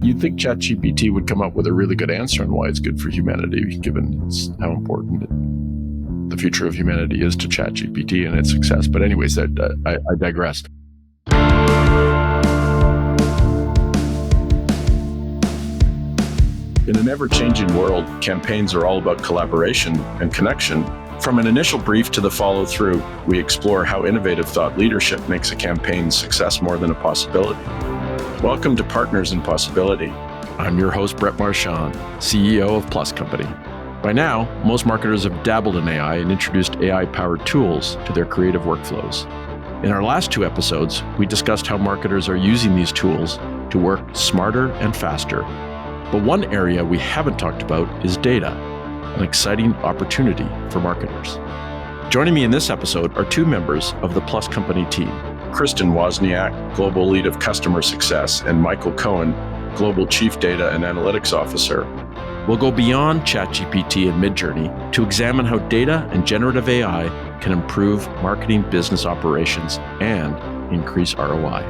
you'd think ChatGPT would come up with a really good answer on why it's good for humanity, given how important the future of humanity is to ChatGPT and its success. But anyways, I digressed. In an ever-changing world, campaigns are all about collaboration and connection. From an initial brief to the follow-through, we explore how innovative thought leadership makes a campaign's success more than a possibility. Welcome to Partners in Possibility. I'm your host, Brett Marchand, CEO of Plus Company. By now, most marketers have dabbled in AI and introduced AI-powered tools to their creative workflows. In our last two episodes, we discussed how marketers are using these tools to work smarter and faster. But one area we haven't talked about is data, an exciting opportunity for marketers. Joining me in this episode are two members of the Plus Company team, Kristin Wozniak, Global Lead of Customer Success, and Michael Cohen, Global Chief Data and Analytics Officer. We'll go beyond ChatGPT and Midjourney to examine how data and generative AI can improve marketing business operations and increase ROI.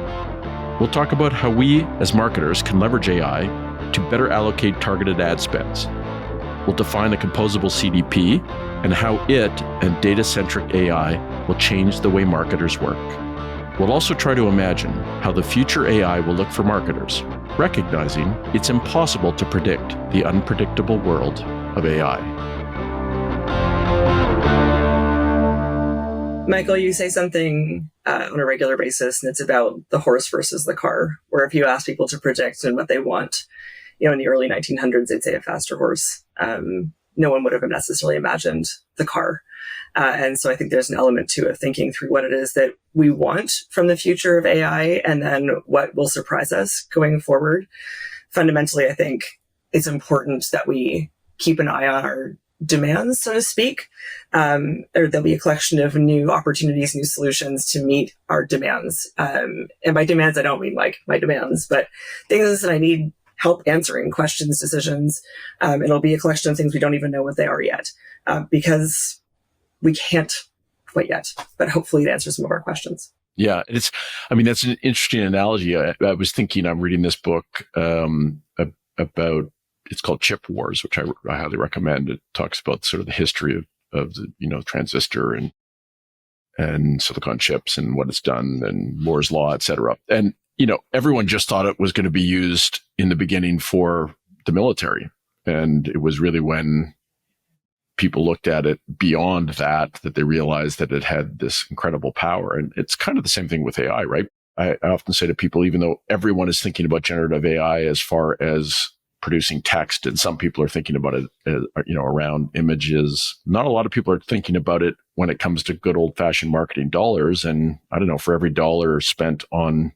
We'll talk about how we, as marketers, can leverage AI to better allocate targeted ad spends. We'll define a composable CDP and how it and data-centric AI will change the way marketers work. We'll also try to imagine how the future AI will look for marketers, recognizing it's impossible to predict the unpredictable world of AI. Michael, you say something on a regular basis, and it's about the horse versus the car, where if you ask people to predict and what they want, in the early 1900s, they'd say a faster horse. No one would have necessarily imagined the car. And so I think there's an element to it, thinking through what it is that we want from the future of AI and then what will surprise us going forward. Fundamentally, I think it's important that we keep an eye on our demands, so to speak. Or there'll be a collection of new opportunities, new solutions to meet our demands. And by demands, I don't mean like my demands, but things that I need help answering, questions, decisions. It'll be a collection of things we don't even know what they are yet, because we can't quite yet, but hopefully it answers some of our questions. Yeah, that's an interesting analogy. I was thinking, I'm reading this book about, it's called Chip Wars, which I highly recommend. It talks about sort of the history of the, transistor and silicon chips and what it's done and Moore's Law, et cetera. And, everyone just thought it was going to be used in the beginning for the military. And it was really when people looked at it beyond that they realized that it had this incredible power. And it's kind of the same thing with AI, right? I often say to people, even though everyone is thinking about generative AI as far as producing text, and some people are thinking about it, around images, not a lot of people are thinking about it when it comes to good old fashioned marketing dollars. And I don't know, for every dollar spent on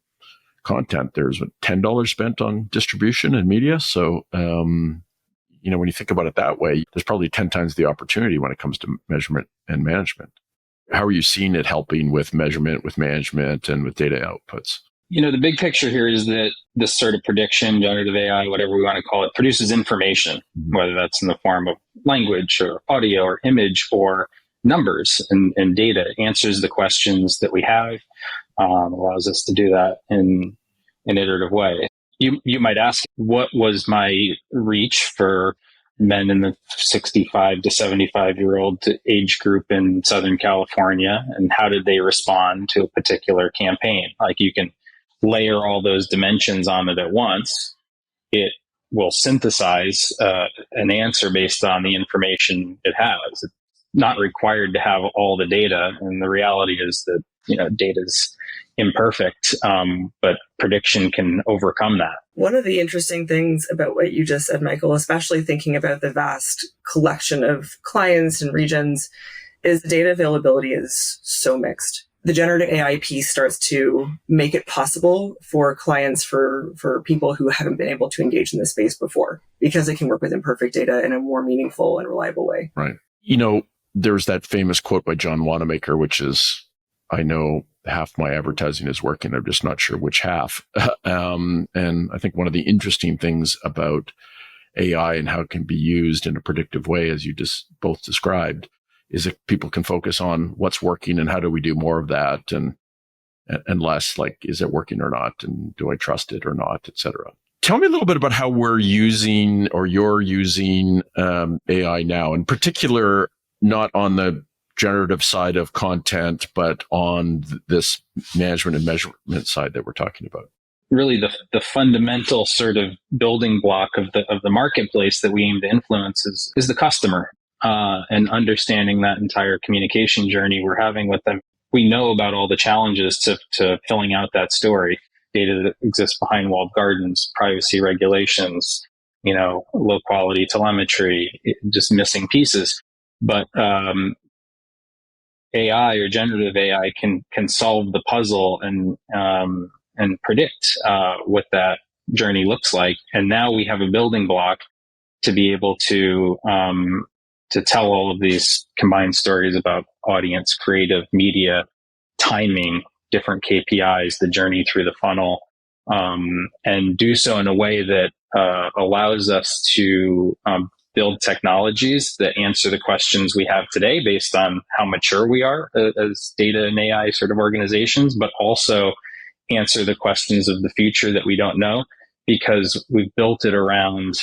content, there's $10 spent on distribution and media. So, when you think about it that way, there's probably 10 times the opportunity when it comes to measurement and management. How are you seeing it helping with measurement, with management, and with data outputs? The big picture here is that this sort of prediction, generative AI, whatever we want to call it, produces information, whether that's in the form of language or audio or image or numbers and data. It answers the questions that we have, allows us to do that in an iterative way. You might ask, what was my reach for men in the 65 to 75-year-old age group in Southern California, and how did they respond to a particular campaign? Like, you can layer all those dimensions on it at once. It will synthesize an answer based on the information it has. It's not required to have all the data, and the reality is that data is imperfect, but prediction can overcome that. One of the interesting things about what you just said, Michael, especially thinking about the vast collection of clients and regions, is the data availability is so mixed. The generative AI piece starts to make it possible for clients, for people who haven't been able to engage in this space before, because it can work with imperfect data in a more meaningful and reliable way. Right. There's that famous quote by John Wanamaker, which is, I know half my advertising is working. I'm just not sure which half. And I think one of the interesting things about AI and how it can be used in a predictive way, as you just both described, is that people can focus on what's working and how do we do more of that, and less like, is it working or not, and do I trust it or not, et cetera. Tell me a little bit about how we're using or you're using AI now, in particular, not on the generative side of content, but on this management and measurement side that we're talking about. Really, the fundamental sort of building block of the marketplace that we aim to influence is the customer, and understanding that entire communication journey we're having with them. We know about all the challenges to filling out that story. Data that exists behind walled gardens, privacy regulations, low quality telemetry, just missing pieces. But AI or generative AI can solve the puzzle and predict what that journey looks like. And now we have a building block to be able to tell all of these combined stories about audience, creative, media, timing, different KPIs, the journey through the funnel, and do so in a way that allows us to build technologies that answer the questions we have today based on how mature we are as data and AI sort of organizations, but also answer the questions of the future that we don't know, because we've built it around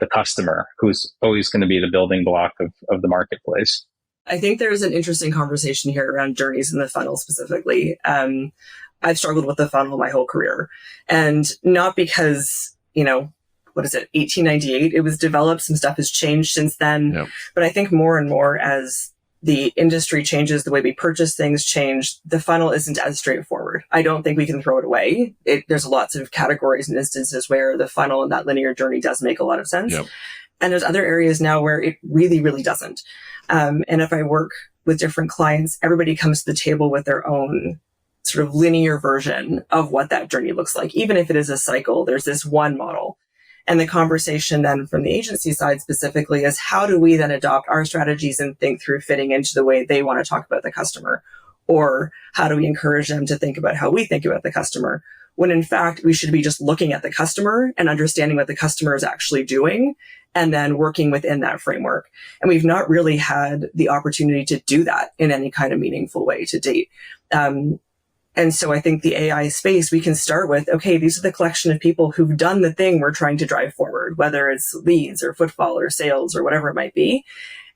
the customer, who's always going to be the building block of the marketplace. I think there's an interesting conversation here around journeys in the funnel specifically. I've struggled with the funnel my whole career, and not because, 1898, it was developed, some stuff has changed since then. Yep. But I think more and more as the industry changes, the way we purchase things change, the funnel isn't as straightforward. I don't think we can throw it away. There's lots of categories and instances where the funnel and that linear journey does make a lot of sense. Yep. And there's other areas now where it really, really doesn't. And if I work with different clients, everybody comes to the table with their own sort of linear version of what that journey looks like. Even if it is a cycle, there's this one model. And the conversation then from the agency side specifically is, how do we then adopt our strategies and think through fitting into the way they want to talk about the customer? Or how do we encourage them to think about how we think about the customer? When in fact, we should be just looking at the customer and understanding what the customer is actually doing, and then working within that framework. And we've not really had the opportunity to do that in any kind of meaningful way to date. And so I think the AI space, we can start with, okay, these are the collection of people who've done the thing we're trying to drive forward, whether it's leads or footfall or sales or whatever it might be,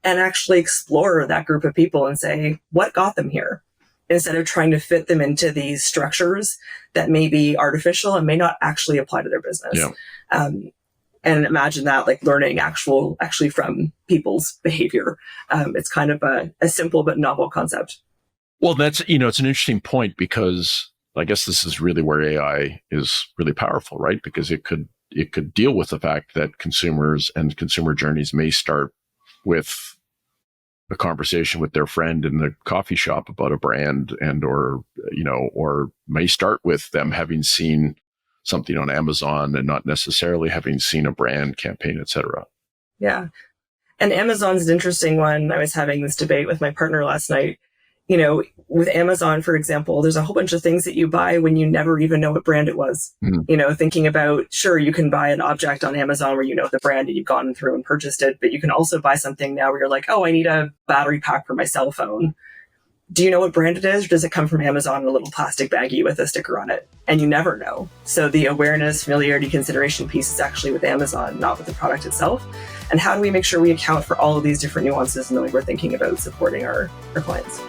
and actually explore that group of people and say, what got them here? Instead of trying to fit them into these structures that may be artificial and may not actually apply to their business. Yeah. And imagine that, like learning actually from people's behavior. It's kind of a simple but novel concept. Well, that's, it's an interesting point, because I guess this is really where AI is really powerful, right? Because it could deal with the fact that consumers and consumer journeys may start with a conversation with their friend in the coffee shop about a brand, or may start with them having seen something on Amazon and not necessarily having seen a brand campaign, et cetera. Yeah. And Amazon's an interesting one. I was having this debate with my partner last night. With Amazon, for example, there's a whole bunch of things that you buy when you never even know what brand it was. Mm. Thinking about, sure, you can buy an object on Amazon where you know the brand and you've gone through and purchased it, but you can also buy something now where you're like, oh, I need a battery pack for my cell phone. Do you know what brand it is, or does it come from Amazon in a little plastic baggie with a sticker on it? And you never know. So the awareness, familiarity, consideration piece is actually with Amazon, not with the product itself. And how do we make sure we account for all of these different nuances in the way we're thinking about supporting our clients?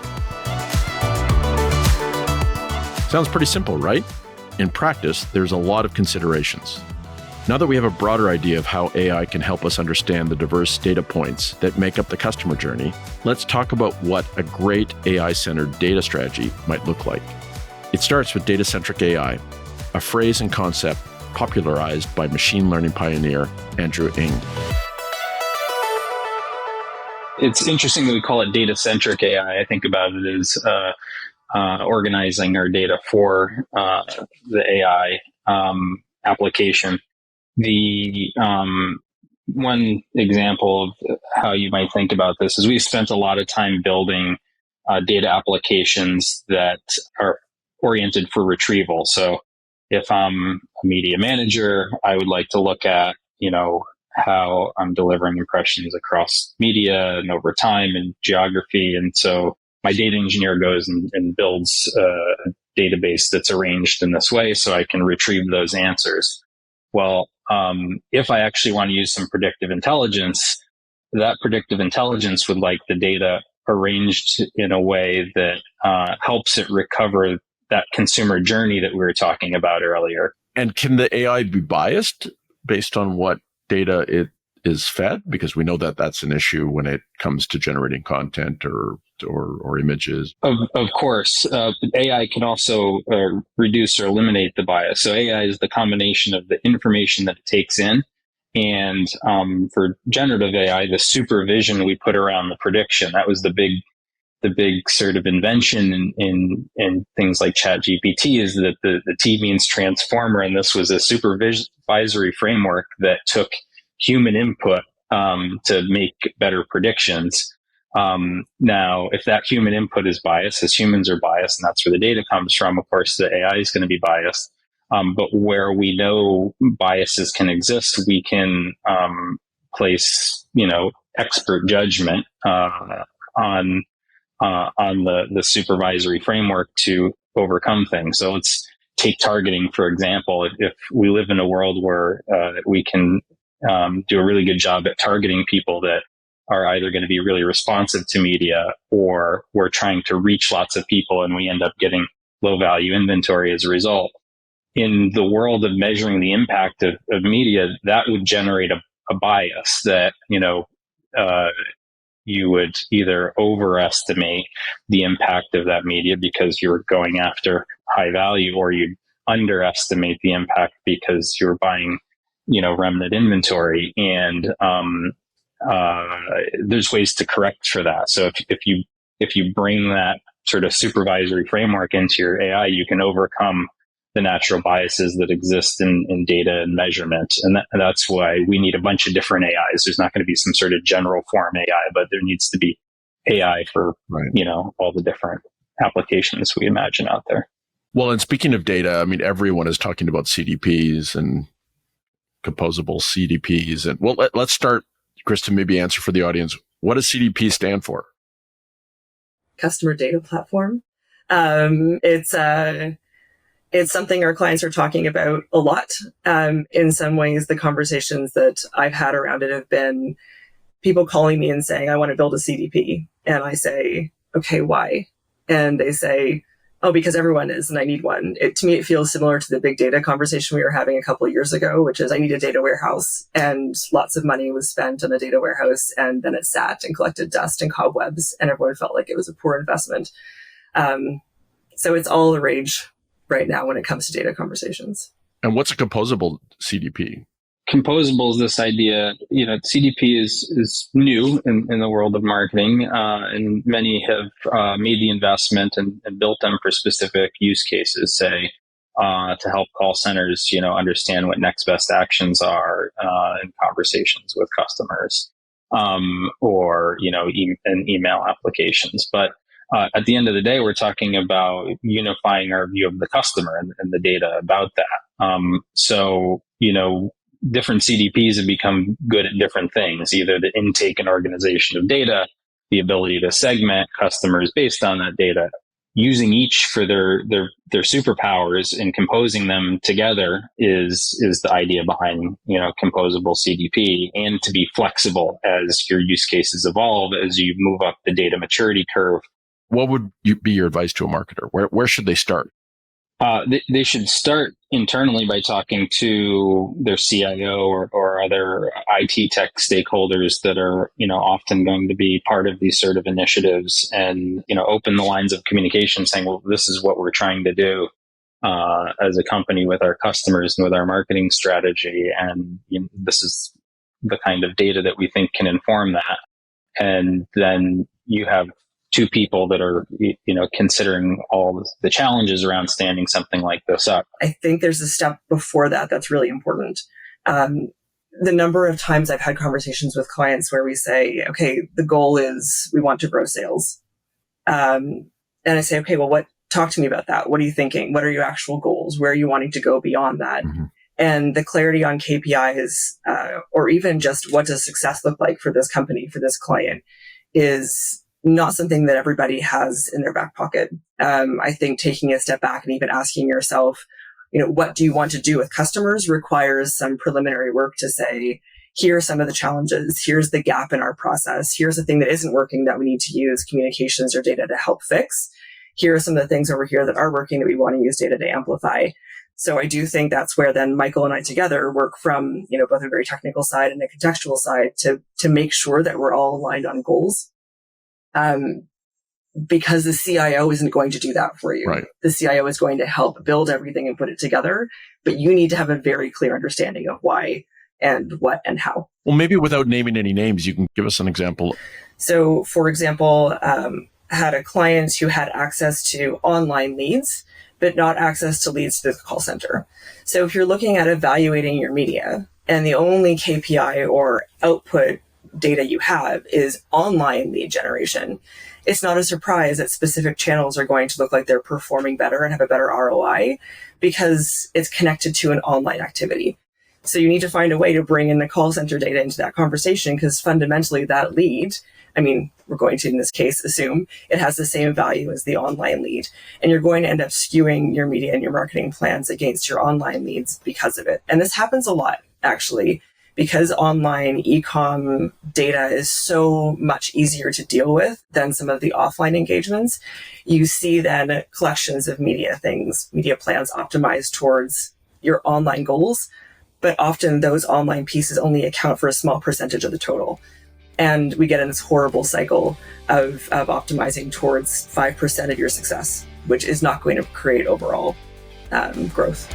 Sounds pretty simple, right? In practice, there's a lot of considerations. Now that we have a broader idea of how AI can help us understand the diverse data points that make up the customer journey, let's talk about what a great AI-centered data strategy might look like. It starts with data-centric AI, a phrase and concept popularized by machine learning pioneer Andrew Ng. It's interesting that we call it data-centric AI. I think about it as organizing our data for the AI application. The one example of how you might think about this is we've spent a lot of time building data applications that are oriented for retrieval. So if I'm a media manager, I would like to look at, how I'm delivering impressions across media and over time and geography. And so my data engineer goes and builds a database that's arranged in this way so I can retrieve those answers. Well, if I actually want to use some predictive intelligence, that predictive intelligence would like the data arranged in a way that helps it recover that consumer journey that we were talking about earlier. And can the AI be biased based on what data it is fed? Because we know that that's an issue when it comes to generating content or images. Of course, AI can also reduce or eliminate the bias. So AI is the combination of the information that it takes in, and for generative AI, the supervision we put around the prediction. That was the big sort of invention in things like ChatGPT, is that the T means transformer, and this was a supervisory framework that took human input to make better predictions. Now, if that human input is biased, as humans are biased, and that's where the data comes from, of course, the AI is going to be biased. But where we know biases can exist, we can place, expert judgment on the supervisory framework to overcome things. So let's take targeting, for example. If we live in a world where we can do a really good job at targeting people that are either going to be really responsive to media, or we're trying to reach lots of people and we end up getting low value inventory as a result. In the world of measuring the impact of media, that would generate a bias that, you would either overestimate the impact of that media because you're going after high value, or you'd underestimate the impact because you're buying, remnant inventory. And there's ways to correct for that. So if you bring that sort of supervisory framework into your AI, you can overcome the natural biases that exist in data and measurement. And that's why we need a bunch of different AIs. There's not going to be some sort of general form AI, but there needs to be AI for, all the different applications we imagine out there. Well, and speaking of data, I mean, everyone is talking about CDPs and composable CDPs. And well, let's start, Kristin, maybe answer for the audience. What does CDP stand for? Customer Data Platform. It's something our clients are talking about a lot. In some ways, the conversations that I've had around it have been people calling me and saying, I want to build a CDP. And I say, okay, why? And they say, oh, because everyone is, and I need one. To me, it feels similar to the big data conversation we were having a couple of years ago, which is I need a data warehouse. And lots of money was spent on a data warehouse, and then it sat and collected dust and cobwebs, and everyone felt like it was a poor investment. So it's all the rage right now when it comes to data conversations. And what's a composable CDP? Composable is this idea, CDP is new in the world of marketing, and many have made the investment and built them for specific use cases, say, to help call centers, understand what next best actions are in conversations with customers, or, in email applications. But at the end of the day, we're talking about unifying our view of the customer and the data about that. So, different CDPs have become good at different things, either the intake and organization of data, the ability to segment customers based on that data, using each for their superpowers and composing them together is the idea behind, composable CDP, and to be flexible as your use cases evolve, as you move up the data maturity curve. What would be your advice to a marketer? Where should they start? They should start internally by talking to their CIO or other IT tech stakeholders that are, often going to be part of these sort of initiatives, and, open the lines of communication saying, well, this is what we're trying to do as a company with our customers and with our marketing strategy. And this is the kind of data that we think can inform that. And then you have two people that are, considering all the challenges around standing something like this up. I think there's a step before that that's really important. The number of times I've had conversations with clients where we say, okay, the goal is we want to grow sales. And I say, okay, well, talk to me about that. What are you thinking? What are your actual goals? Where are you wanting to go beyond that? Mm-hmm. And the clarity on KPIs, or even just what does success look like for this company, for this client, is not something that everybody has in their back pocket. I think taking a step back and even asking yourself, what do you want to do with customers requires some preliminary work to say, here are some of the challenges. Here's the gap in our process. Here's the thing that isn't working that we need to use communications or data to help fix. Here are some of the things over here that are working that we want to use data to amplify. So I do think that's where then Michael and I together work from, both a very technical side and a contextual side to make sure that we're all aligned on goals. Because the CIO isn't going to do that for you. Right. The CIO is going to help build everything and put it together, but you need to have a very clear understanding of why and what and how. Well, maybe without naming any names, you can give us an example. So, for example, had a client who had access to online leads, but not access to leads to the call center. So if you're looking at evaluating your media and the only KPI or output data you have is online lead generation, it's not a surprise that specific channels are going to look like they're performing better and have a better ROI because it's connected to an online activity. So you need to find a way to bring in the call center data into that conversation because fundamentally that lead, we're going to, in this case, assume it has the same value as the online lead. And you're going to end up skewing your media and your marketing plans against your online leads because of it. And this happens a lot, actually, because online e-com data is so much easier to deal with than some of the offline engagements. You see then collections of media plans optimized towards your online goals, but often those online pieces only account for a small percentage of the total. And we get in this horrible cycle of optimizing towards 5% of your success, which is not going to create overall growth.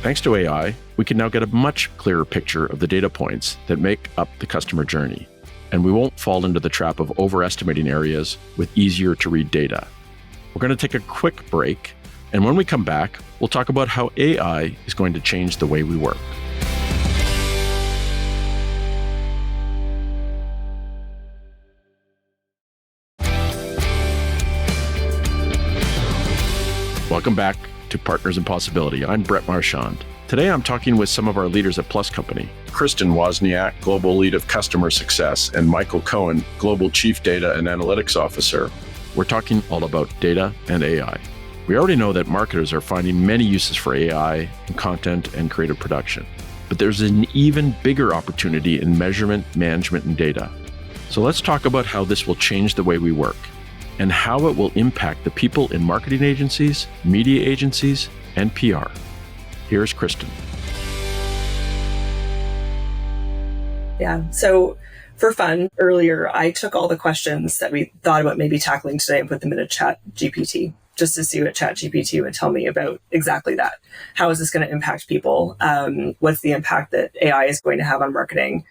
Thanks to AI, we can now get a much clearer picture of the data points that make up the customer journey, and we won't fall into the trap of overestimating areas with easier to read data. We're going to take a quick break, and when we come back, we'll talk about how AI is going to change the way we work. Welcome back to Partners in Possibility. I'm Brett Marchand. Today I'm talking with some of our leaders at Plus Company, Kristin Wozniak, Global Lead of Customer Success, and Michael Cohen, Global Chief Data and Analytics Officer. We're talking all about data and AI. We already know that marketers are finding many uses for AI in content and creative production, but there's an even bigger opportunity in measurement, management, and data. So let's talk about how this will change the way we work and how it will impact the people in marketing agencies, media agencies, and PR. Here's Kristin. Yeah, so for fun, earlier, I took all the questions that we thought about maybe tackling today and put them in a ChatGPT, just to see what ChatGPT would tell me about exactly that. How is this going to impact people? What's the impact that AI is going to have on marketing?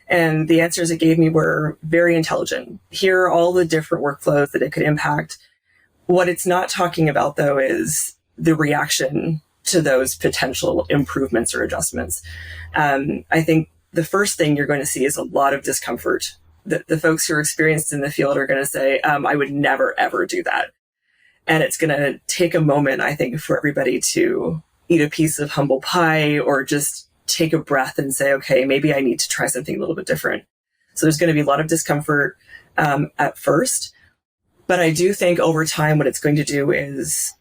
And the answers it gave me were very intelligent. Here are all the different workflows that it could impact. What it's not talking about, though, is the reaction to those potential improvements or adjustments. I think the first thing you're going to see is a lot of discomfort. The folks who are experienced in the field are going to say, I would never, ever do that. And it's going to take a moment, I think, for everybody to eat a piece of humble pie or just take a breath and say, okay, maybe I need to try something a little bit different. So there's going to be a lot of discomfort at first. But I do think over time, what it's going to do is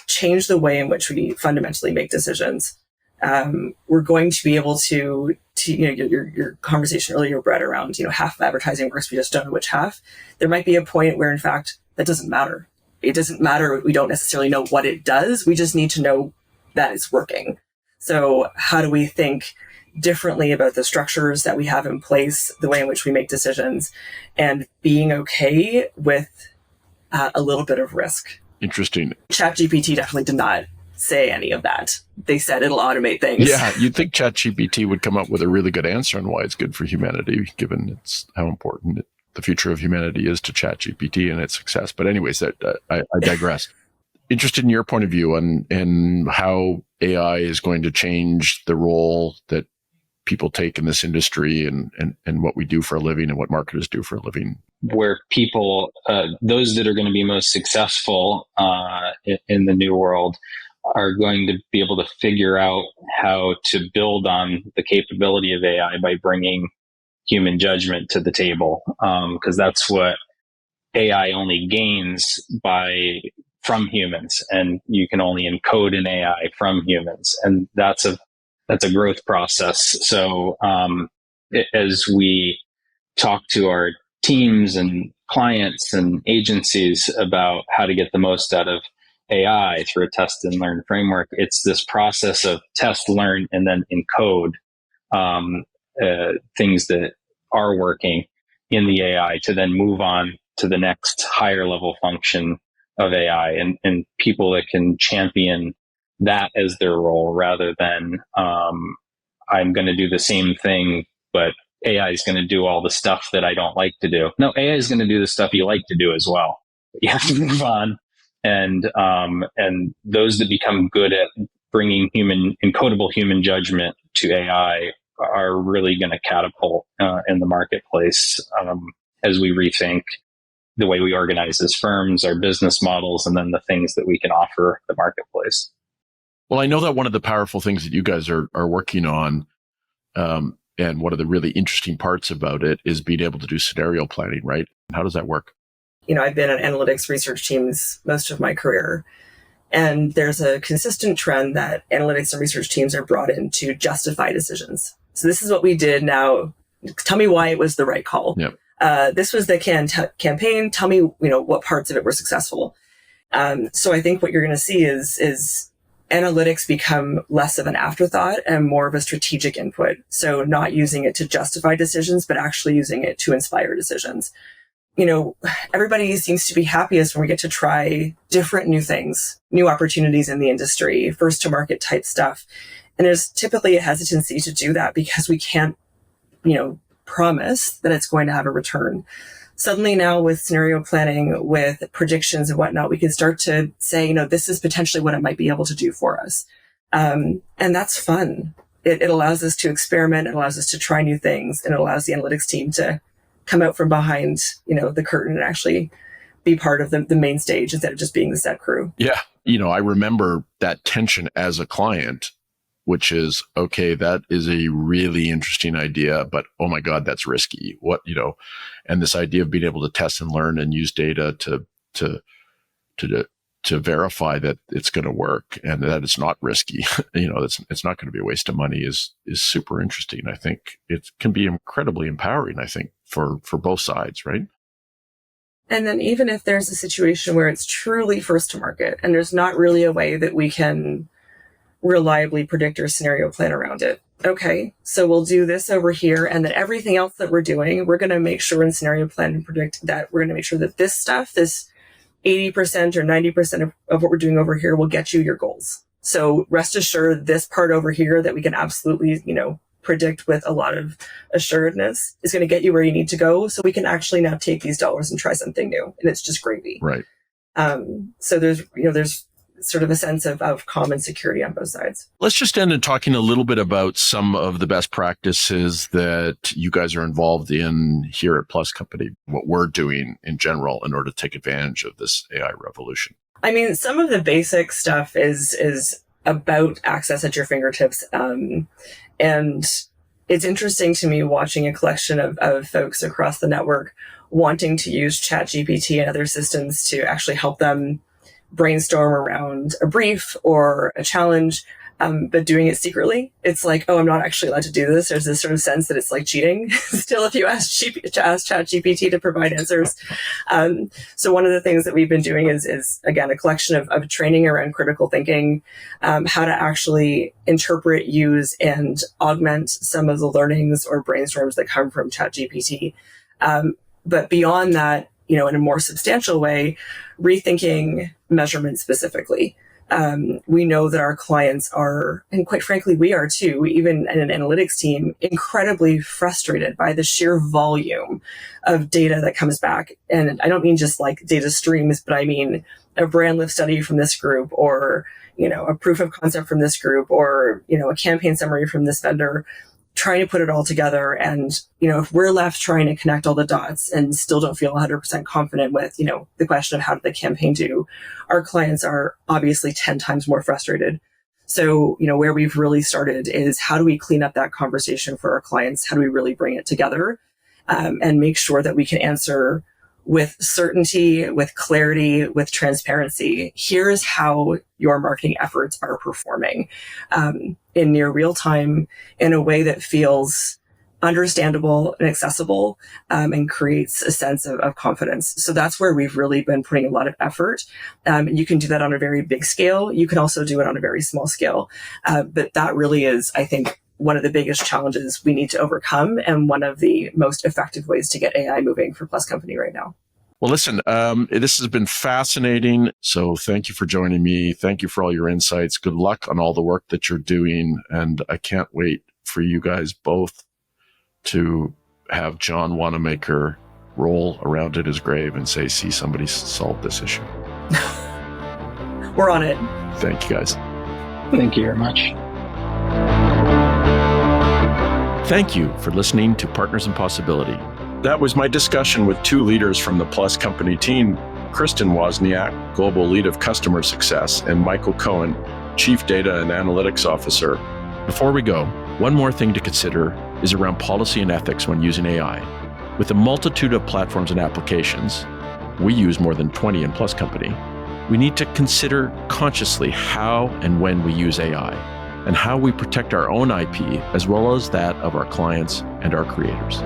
change the way in which we fundamentally make decisions. We're going to be able to your conversation earlier, Brett, around, half of advertising works, we just don't know which half. There might be a point where, in fact, that doesn't matter. It doesn't matter. We don't necessarily know what it does. We just need to know that it's working. So how do we think differently about the structures that we have in place, the way in which we make decisions, and being okay with a little bit of risk? Interesting. ChatGPT definitely did not say any of that. They said it'll automate things. Yeah, you'd think ChatGPT would come up with a really good answer on why it's good for humanity, given how important the future of humanity is to ChatGPT and its success. But anyways, I digress. Interested in your point of view on how AI is going to change the role that people take in this industry and what we do for a living and what marketers do for a living. Where people, those that are going to be most successful in the new world are going to be able to figure out how to build on the capability of AI by bringing human judgment to the table. Because that's what AI only gains by from humans, and you can only encode an AI from humans, and that's a growth process. So as we talk to our teams and clients and agencies about how to get the most out of AI through a test and learn framework, it's this process of test, learn, and then encode things that are working in the AI to then move on to the next higher level function of AI, and people that can champion that as their role rather than I'm going to do the same thing, but AI is going to do all the stuff that I don't like to do. No, AI is going to do the stuff you like to do as well. You have to move on, and those that become good at bringing encodable human judgment to AI are really going to catapult in the marketplace as we rethink the way we organize as firms, our business models, and then the things that we can offer the marketplace. Well, I know that one of the powerful things that you guys are working on, and one of the really interesting parts about it is being able to do scenario planning, right? How does that work? I've been on analytics research teams most of my career, and there's a consistent trend that analytics and research teams are brought in to justify decisions. So this is what we did. Now, tell me why it was the right call. Yep. This was the campaign. Tell me, what parts of it were successful. So I think what you're going to see is analytics become less of an afterthought and more of a strategic input. So not using it to justify decisions, but actually using it to inspire decisions. Everybody seems to be happiest when we get to try different new things, new opportunities in the industry, first to market type stuff. And there's typically a hesitancy to do that because we can't, promise that it's going to have a return. Suddenly now with scenario planning, with predictions and whatnot, we can start to say, this is potentially what it might be able to do for us. And that's fun. It allows us to experiment. It allows us to try new things, and it allows the analytics team to come out from behind, the curtain and actually be part of the main stage instead of just being the set crew. Yeah. I remember that tension as a client, which is, okay, that is a really interesting idea, but oh my God, that's risky. And this idea of being able to test and learn and use data to verify that it's going to work and that it's not risky, it's not going to be a waste of money is super interesting. I think it can be incredibly empowering, I think, for both sides, right? And then even if there's a situation where it's truly first to market and there's not really a way that we can reliably predict or scenario plan around it. Okay, so we'll do this over here, and then everything else that we're doing, we're going to make sure in scenario plan and predict that we're going to make sure that this stuff, this 80% or 90% of what we're doing over here will get you your goals. So rest assured, this part over here that we can absolutely, predict with a lot of assuredness is going to get you where you need to go. So we can actually now take these dollars and try something new, and it's just gravy. Right. So there's sort of a sense of common security on both sides. Let's just end in talking a little bit about some of the best practices that you guys are involved in here at Plus Company, what we're doing in general in order to take advantage of this AI revolution. I mean, some of the basic stuff is about access at your fingertips. And it's interesting to me watching a collection of folks across the network wanting to use ChatGPT and other systems to actually help them brainstorm around a brief or a challenge, but doing it secretly. It's like, oh, I'm not actually allowed to do this. There's this sort of sense that it's like cheating still if you ask ChatGPT to provide answers. So one of the things that we've been doing is again, a collection of training around critical thinking, how to actually interpret, use, and augment some of the learnings or brainstorms that come from ChatGPT. But beyond that, in a more substantial way, rethinking measurement specifically. We know that our clients are, and quite frankly, we are too, even in an analytics team, incredibly frustrated by the sheer volume of data that comes back. And I don't mean just like data streams, but I mean a brand lift study from this group, or, a proof of concept from this group, or, a campaign summary from this vendor, trying to put it all together. And, if we're left trying to connect all the dots and still don't feel 100% confident with, the question of how did the campaign do, our clients are obviously 10 times more frustrated. So, where we've really started is how do we clean up that conversation for our clients? How do we really bring it together and make sure that we can answer with certainty, with clarity, with transparency. Here's how your marketing efforts are performing in near real time in a way that feels understandable and accessible and creates a sense of confidence. So that's where we've really been putting a lot of effort. You can do that on a very big scale. You can also do it on a very small scale. But that really is, I think, one of the biggest challenges we need to overcome and one of the most effective ways to get AI moving for Plus Company right now. Well, listen, this has been fascinating. So thank you for joining me. Thank you for all your insights. Good luck on all the work that you're doing. And I can't wait for you guys both to have John Wanamaker roll around at his grave and say, see, somebody solved this issue. We're on it. Thank you, guys. Thank you very much. Thank you for listening to Partners in Possibility. That was my discussion with two leaders from the Plus Company team, Kristin Wozniak, Global Lead of Customer Success, and Michael Cohen, Chief Data and Analytics Officer. Before we go, one more thing to consider is around policy and ethics when using AI. With a multitude of platforms and applications, we use more than 20 in Plus Company, we need to consider consciously how and when we use AI, and how we protect our own IP as well as that of our clients and our creators.